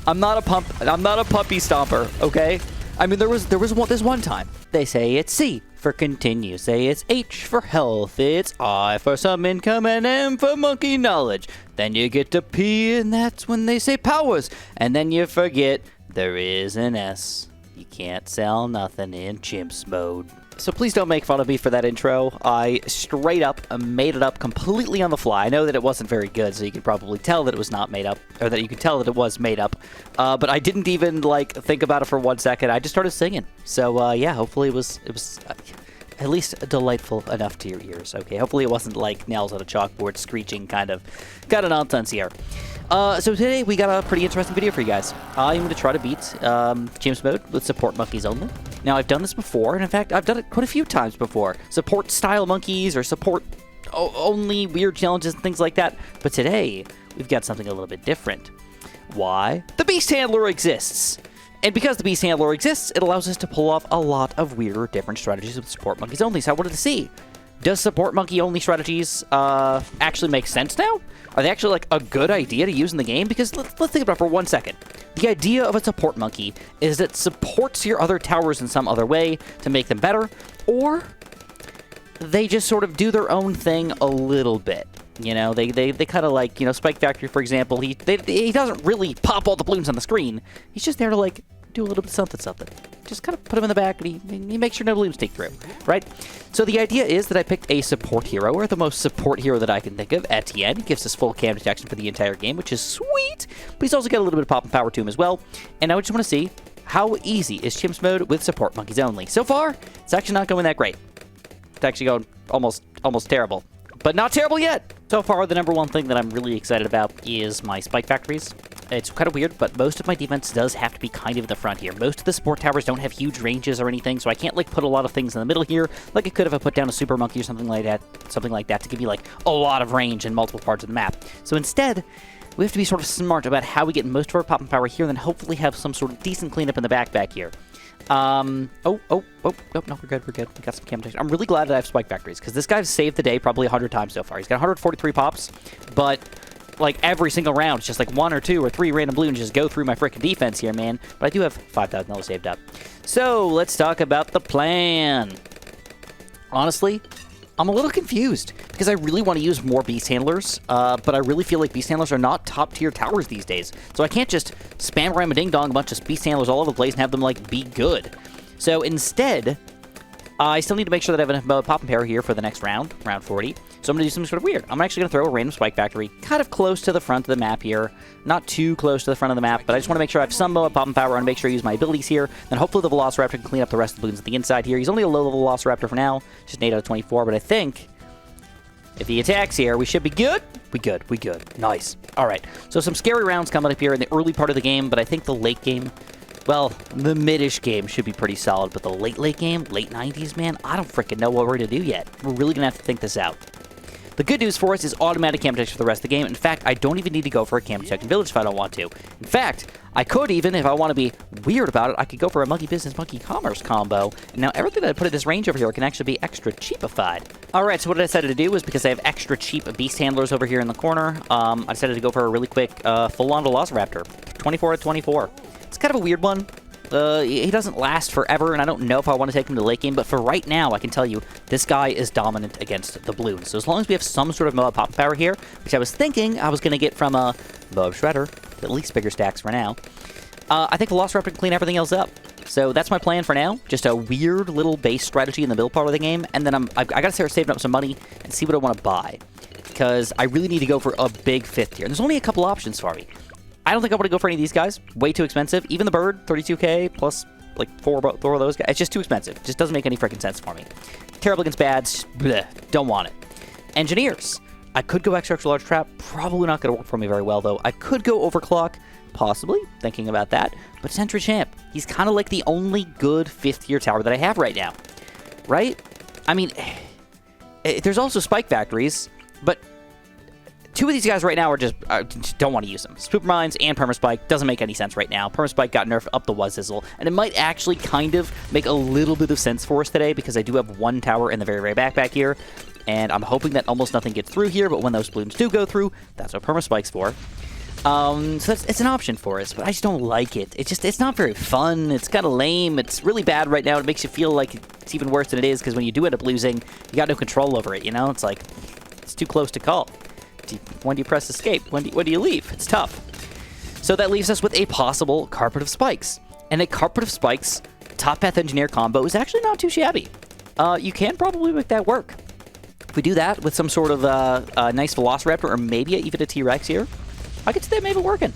I'm not a puppy stomper, okay? I mean, this one time. They say it's C for continue. Say it's H for health. It's I for some income and M for monkey knowledge. Then you get to P and that's when they say powers. And then you forget there is an S. You can't sell nothing in CHIMPS mode. So please don't make fun of me for that intro. I straight up made it up completely on the fly. I know that it wasn't very good, so you could probably tell that it was not made up, or that you could tell that it was made up. But I didn't even, like, think about it for 1 second. I just started singing. So, yeah, hopefully it was at least delightful enough to your ears, okay? Hopefully it wasn't like nails on a chalkboard screeching kind of nonsense here. So today we got a pretty interesting video for you guys. I'm going to try to beat CHIMPS mode with support monkeys only. Now, I've done this before, and in fact, I've done it quite a few times before. Support style monkeys or support only weird challenges and things like that. But today, we've got something a little bit different. Why? The Beast Handler exists! And because the Beast Handler exists, it allows us to pull off a lot of weirder, different strategies with support monkeys only. So I wanted to see, does support monkey only strategies actually make sense now? Are they actually like a good idea to use in the game? Because let's think about it for 1 second. The idea of a support monkey is that it supports your other towers in some other way to make them better, or they just sort of do their own thing a little bit. You know, they kind of like, you know, Spike Factory, for example, he doesn't really pop all the balloons on the screen. He's just there to, like, do a little bit of something. Just kind of put him in the back, and he makes sure no balloons take through, right? So the idea is that I picked a support hero, or the most support hero that I can think of, Etienne. He gives us full cam detection for the entire game, which is sweet, but he's also got a little bit of pop and power to him as well. And I just want to see, how easy is CHIMPS mode with support monkeys only? So far, it's actually not going that great. It's actually going almost terrible. But not terrible yet! So far, the number one thing that I'm really excited about is my Spike Factories. It's kind of weird, but most of my defense does have to be kind of in the front here. Most of the support towers don't have huge ranges or anything, so I can't, like, put a lot of things in the middle here, like I could if I put down a super monkey or something like that to give me, like, a lot of range in multiple parts of the map. So instead, we have to be sort of smart about how we get most of our pop and power here, and then hopefully have some sort of decent cleanup in the back here. No, we're good. We got some cam detection. I'm really glad that I have Spike Factories, because this guy's saved the day probably 100 times so far. He's got 143 pops, but, like, every single round, it's just like 1 or 2 or 3 random balloons just go through my freaking defense here, man. But I do have $5,000 saved up. So, let's talk about the plan. Honestly, I'm a little confused, because I really want to use more Beast Handlers, but I really feel like Beast Handlers are not top-tier towers these days. So I can't just spam Ram-a-ding-dong a bunch of Beast Handlers all over the place and have them, like, be good. So instead, I still need to make sure that I have enough pop and power here for the next round, round 40. So I'm going to do something sort of weird. I'm actually going to throw a random Spike Factory kind of close to the front of the map here. Not too close to the front of the map, but I just want to make sure I have some pop and power. I want to make sure I use my abilities here. Then hopefully the Velociraptor can clean up the rest of the balloons at the inside here. He's only a low-level Velociraptor for now. Just an 8 out of 24, but I think if he attacks here, we should be good. We good. Nice. All right. So some scary rounds coming up here in the early part of the game, but I think the late game, well, the mid-ish game should be pretty solid, but the late game, late 90s, man, I don't freaking know what we're going to do yet. We're really going to have to think this out. The good news for us is automatic cam detection for the rest of the game. In fact, I don't even need to go for a cam detection village if I don't want to. In fact, I could even, if I want to be weird about it, I could go for a monkey business, monkey commerce combo. And now everything that I put at this range over here can actually be extra cheapified. Alright, so what I decided to do was, because I have extra cheap beast handlers over here in the corner, I decided to go for a really quick full-on Velociraptor. 24 out of 24. It's kind of a weird one. He doesn't last forever, and I don't know if I want to take him to late game, but for right now, I can tell you, this guy is dominant against the balloons. So as long as we have some sort of pop power here, which I was thinking I was going to get from a Bob Shredder, at least bigger stacks for now, I think Velociraptor can clean everything else up. So that's my plan for now, just a weird little base strategy in the middle part of the game, and then I got to start saving up some money and see what I want to buy, because I really need to go for a big 5th tier. And there's only a couple options for me. I don't think I want to go for any of these guys. Way too expensive. Even the bird, 32k, plus like four of those guys. It's just too expensive. It just doesn't make any freaking sense for me. Terrible against bads. Bleh, don't want it. Engineers. I could go extra large trap. Probably not going to work for me very well, though. I could go overclock. Possibly. Thinking about that. But Sentry Champ. He's kind of like the only good 5th tier tower that I have right now. Right? I mean, there's also Spike Factories, but 2 of these guys right now are just don't want to use them. Spooper Mines and Permaspike doesn't make any sense right now. Permaspike got nerfed up the Wuzzizzle, and it might actually kind of make a little bit of sense for us today, because I do have 1 tower in the very back here, and I'm hoping that almost nothing gets through here, but when those balloons do go through, that's what Permaspike's for. So it's an option for us, but I just don't like it. It's not very fun. It's kind of lame. It's really bad right now. It makes you feel like it's even worse than it is, because when you do end up losing, you got no control over it, you know? It's like, it's too close to call. When do you press escape? When do you leave? It's tough. So that leaves us with a possible Carpet of Spikes. And a Carpet of Spikes Top Path Engineer combo is actually not too shabby. You can probably make that work. If we do that with some sort of nice Velociraptor, or maybe even a T-Rex here, I could see that maybe working.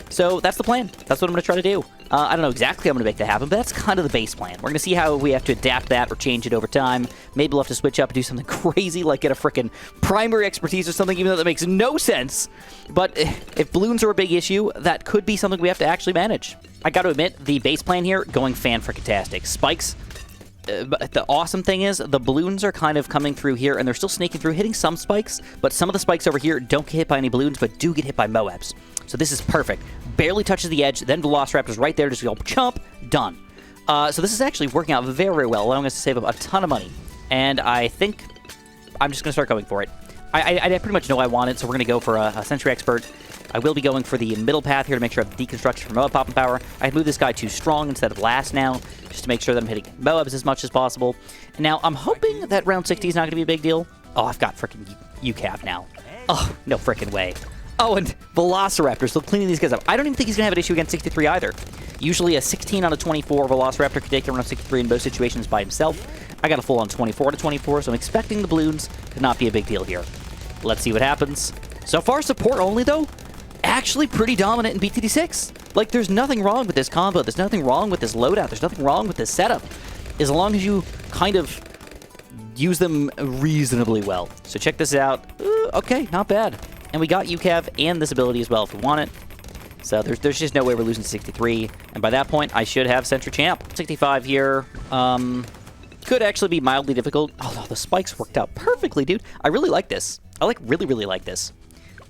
So that's the plan. That's what I'm going to try to do. I don't know exactly how I'm going to make that happen, but that's kind of the base plan. We're going to see how we have to adapt that or change it over time. Maybe we'll have to switch up and do something crazy, like get a frickin' primary expertise or something, even though that makes no sense. But if balloons are a big issue, that could be something we have to actually manage. I got to admit, the base plan here, going fan-frickin-tastic. Spikes. But the awesome thing is, the balloons are kind of coming through here, and they're still snaking through, hitting some spikes, but some of the spikes over here don't get hit by any balloons, but do get hit by Moabs. So this is perfect. Barely touches the edge, then Velociraptor's right there, just go chomp, done. So this is actually working out very, very well, allowing us to save up a ton of money. And I think I'm just going to start going for it. I pretty much know I want it, so we're going to go for a Sentry Expert. I will be going for the middle path here to make sure I have deconstruction for Moab Popping Power. I move this guy to strong instead of last now, just to make sure that I'm hitting Moabs as much as possible. And now, I'm hoping that round 60 is not going to be a big deal. Oh, I've got frickin' UCAV now. Oh, no frickin' way. Oh, and Velociraptor, still cleaning these guys up. I don't even think he's going to have an issue against 63 either. Usually a 16 out of 24 Velociraptor could take around 63 in most situations by himself. I got a full on 24 out of 24, so I'm expecting the balloons to not be a big deal here. Let's see what happens. So far, support only, though. Actually pretty dominant in BTD6. Like, there's nothing wrong with this combo. There's nothing wrong with this loadout. There's nothing wrong with this setup, as long as you kind of use them reasonably well. So check this out. Okay, not bad. And we got UCAV and this ability as well if we want it. So there's just no way we're losing to 63. And by that point, I should have Sentry Champ. 65 here. Could actually be mildly difficult. Oh, the spikes worked out perfectly, dude. I really like this. I really, really like this.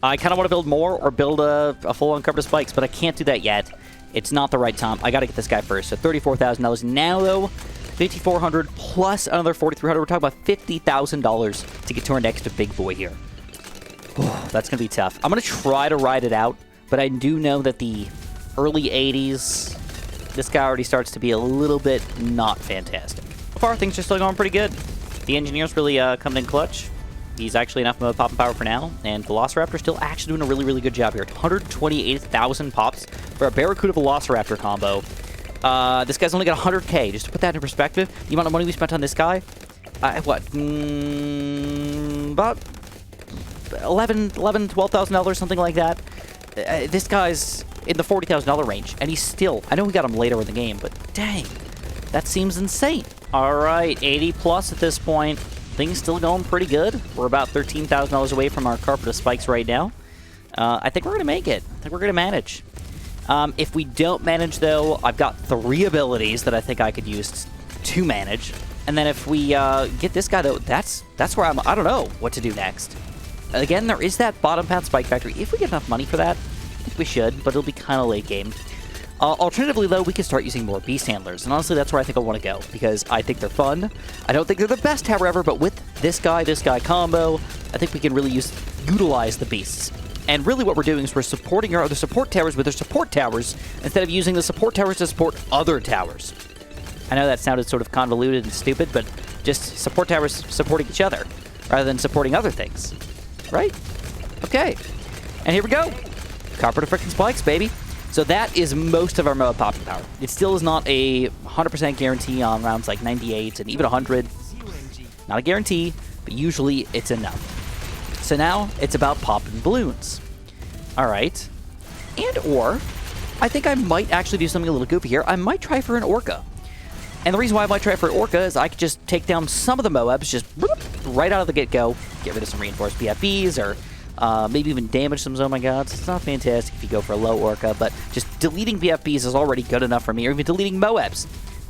I kind of want to build more or build a full-on Carpet of Spikes, but I can't do that yet. It's not the right time. I got to get this guy first. So $34,000 now, though. $5,400 plus another $4,300. We're talking about $50,000 to get to our next big boy here. Oh, that's going to be tough. I'm going to try to ride it out, but I do know that the early 80s, this guy already starts to be a little bit not fantastic. So far, things are still going pretty good. The Engineer's really coming in clutch. He's actually enough Moab Popping Power for now, and Velociraptor still actually doing a really, really good job here. 128,000 pops for a Barracuda Velociraptor combo. This guy's only got 100k. Just to put that in perspective, the amount of money we spent on this guy, about $12,000, something like that. This guy's in the $40,000 range, and he's still, I know we got him later in the game, but dang, that seems insane. All right, 80 plus at this point. Things still going pretty good. We're about $13,000 away from our Carpet of Spikes right now. I think we're going to make it. I think we're going to manage. If we don't manage, though, I've got 3 abilities that I think I could use to manage. And then if we get this guy, though, that's where I don't know what to do next. Again, there is that bottom path Spike Factory. If we get enough money for that, I think we should, but it'll be kind of late game. Alternatively, though, we could start using more Beast Handlers, and honestly, that's where I think I want to go, because I think they're fun. I don't think they're the best tower ever, but with this guy combo, I think we can really utilize the Beasts. And really what we're doing is we're supporting our other support towers with their support towers, instead of using the support towers to support other towers. I know that sounded sort of convoluted and stupid, but just support towers supporting each other, rather than supporting other things. Right? Okay. And here we go. Carpet of frickin' Spikes, baby. So that is most of our Moab Popping Power. It still is not a 100% guarantee on rounds like 98 and even 100. Not a guarantee, but usually it's enough. So now it's about popping balloons. All right. And or, I think I might actually do something a little goofy here. I might try for an Orca. And the reason why I might try for an Orca is I could just take down some of the Moabs, just right out of the get-go, get rid of some reinforced BFBs, or maybe even damage some Oh My Gods. It's not fantastic if you go for a low Orca, but just deleting BFBs is already good enough for me, or even deleting Moabs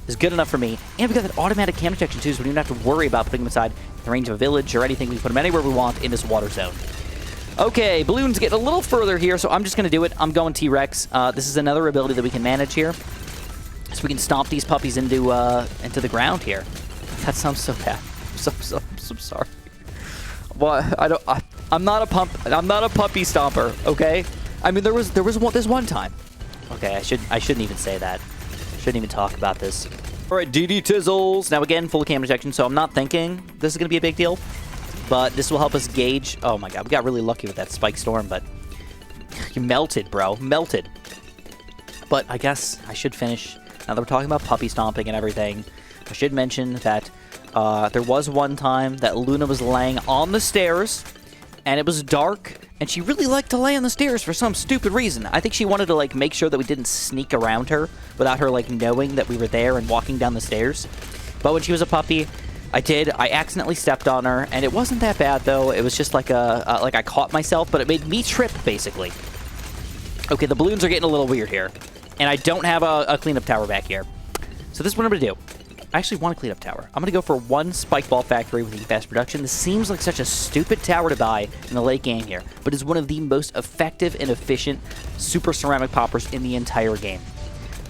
is good enough for me. And we got that automatic cam detection too, so we don't have to worry about putting them inside the range of a village or anything. We can put them anywhere we want in this water zone. Okay, balloons getting a little further here, so I'm just going to do it. I'm going T-Rex. This is another ability that we can manage here, so we can stomp these puppies into the ground here. That sounds so bad. I'm so sorry. Well, I'm not a puppy stomper, okay? I mean, there was this one time. Okay, I shouldn't even say that. Shouldn't even talk about this. All right, DD Tizzles. Now again, full cam detection, so I'm not thinking this is gonna be a big deal, but this will help us gauge. Oh my god, we got really lucky with that Spike Storm, but you melted, bro, melted. But I guess I should finish. Now that we're talking about puppy stomping and everything, I should mention that there was one time that Luna was laying on the stairs, and it was dark, and she really liked to lay on the stairs for some stupid reason. I think she wanted to, like, make sure that we didn't sneak around her without her, like, knowing that we were there and walking down the stairs. But when she was a puppy, I accidentally stepped on her, and it wasn't that bad, though. It was just like like I caught myself, but it made me trip, basically. Okay, the balloons are getting a little weird here, and I don't have a cleanup tower back here. So this is what I'm going to do. I actually want a cleanup tower. I'm going to go for one Spike Ball Factory with fast production. This seems like such a stupid tower to buy in the late game here, but is one of the most effective and efficient Super Ceramic Poppers in the entire game.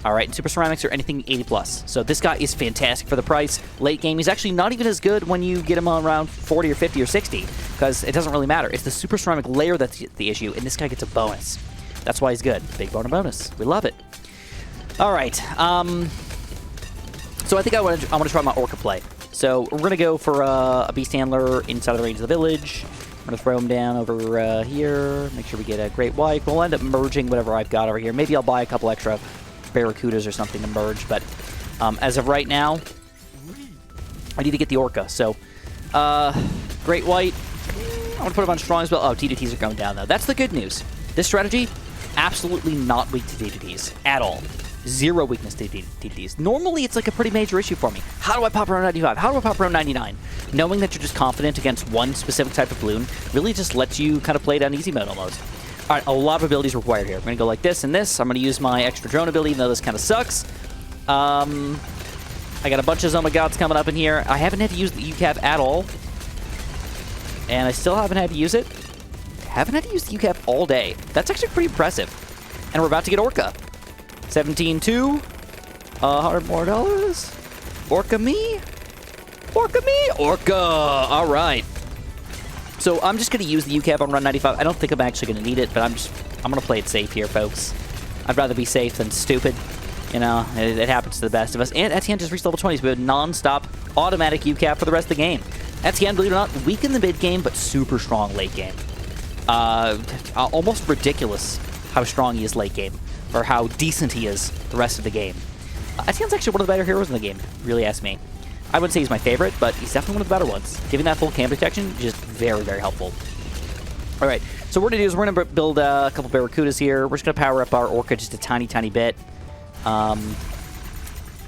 Alright, and Super Ceramics are anything 80+. So this guy is fantastic for the price. Late game, he's actually not even as good when you get him on around 40 or 50 or 60, because it doesn't really matter. It's the Super Ceramic layer that's the issue, and this guy gets a bonus. That's why he's good. Big bonus. We love it. Alright, so I think I want to try my Orca play. So we're going to go for a Beast Handler inside of the range of the village. I'm going to throw him down over here. Make sure we get a Great White. We'll end up merging whatever I've got over here. Maybe I'll buy a couple extra Barracudas or something to merge. But as of right now, I need to get the Orca. So Great White. I want to put him on strong as well. Oh, DDTs are going down, though. That's the good news. This strategy, absolutely not weak to DDTs at all. Zero weakness to DDTs. Normally, it's like a pretty major issue for me. How do I pop around 95? How do I pop around 99? Knowing that you're just confident against one specific type of balloon really just lets you kind of play it on easy mode almost. All right, a lot of abilities required here. We're going to go like this and this. I'm going to use my extra drone ability, even though this kind of sucks. I got a bunch of Zoma Gods coming up in here. I haven't had to use the UCAV at all. And I still haven't had to use it. Haven't had to use the UCAV all day. That's actually pretty impressive. And we're about to get Orca. 17-2. $100 more. Orca me. Orca me. Orca. All right. So I'm just going to use the UCAV on run 95. I don't think I'm actually going to need it, but I'm going to play it safe here, folks. I'd rather be safe than stupid. You know, it happens to the best of us. And Etienne just reached level 20, so we have non-stop automatic UCAV for the rest of the game. Etienne, believe it or not, weak in the mid game, but super strong late game. Almost ridiculous how strong he is late game, or how decent he is the rest of the game. Etienne's actually one of the better heroes in the game, if you really ask me. I wouldn't say he's my favorite, but he's definitely one of the better ones. Giving that full cam detection, just very, very helpful. All right, so what we're going to do is we're going to build a couple Barracudas here. We're just going to power up our Orca just a tiny, tiny bit.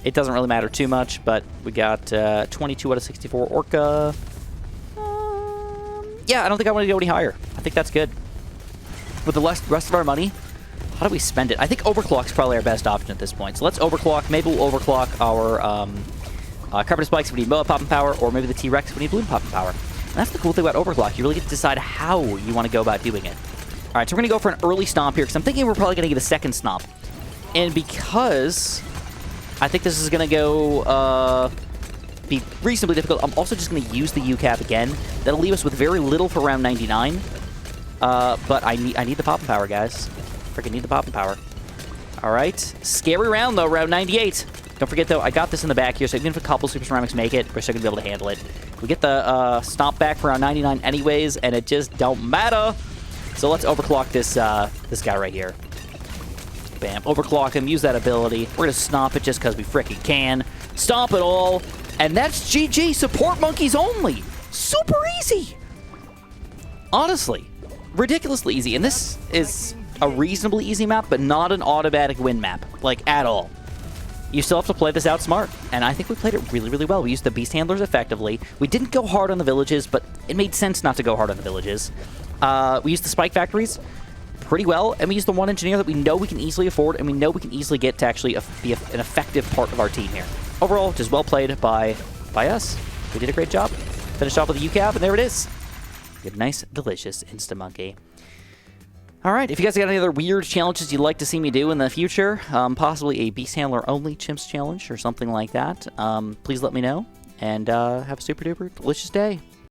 It doesn't really matter too much, but we got 22 out of 64 Orca. Yeah, I don't think I want to go any higher. I think that's good. With the rest of our money, how do we spend it? I think overclock is probably our best option at this point. So let's overclock. Maybe we'll overclock our Carpet Spikes if we need Moa popping power, or maybe the T-Rex if we need Balloon popping power. And that's the cool thing about overclock. You really get to decide how you want to go about doing it. All right, so we're going to go for an early stomp here, because I'm thinking we're probably going to get a second stomp. And because I think this is going to go be reasonably difficult, I'm also just going to use the UCAV again. That'll leave us with very little for round 99. But I need the popping power, guys. Freaking need the popping power. All right. Scary round, though, round 98. Don't forget, though, I got this in the back here, so even if a couple Super Ceramics make it, we're still going to be able to handle it. We get the stomp back for round 99 anyways, and it just don't matter. So let's overclock this this guy right here. Bam. Overclock him. Use that ability. We're going to stomp it just because we freaking can. Stomp it all. And that's GG. Support monkeys only. Super easy. Honestly. Ridiculously easy. And this is a reasonably easy map, but not an automatic win map. Like, at all. You still have to play this out smart. And I think we played it really, really well. We used the Beast Handlers effectively. We didn't go hard on the villages, but it made sense not to go hard on the villages. We used the Spike Factories pretty well, and we used the one engineer that we know we can easily afford, and we know we can easily get to actually be an effective part of our team here. Overall, just well played by us. We did a great job. Finished off with a UCAV, and there it is. Get a nice, delicious Insta-Monkey. All right, if you guys got any other weird challenges you'd like to see me do in the future, possibly a Beast Handler only Chimps challenge or something like that, please let me know, and have a super duper delicious day.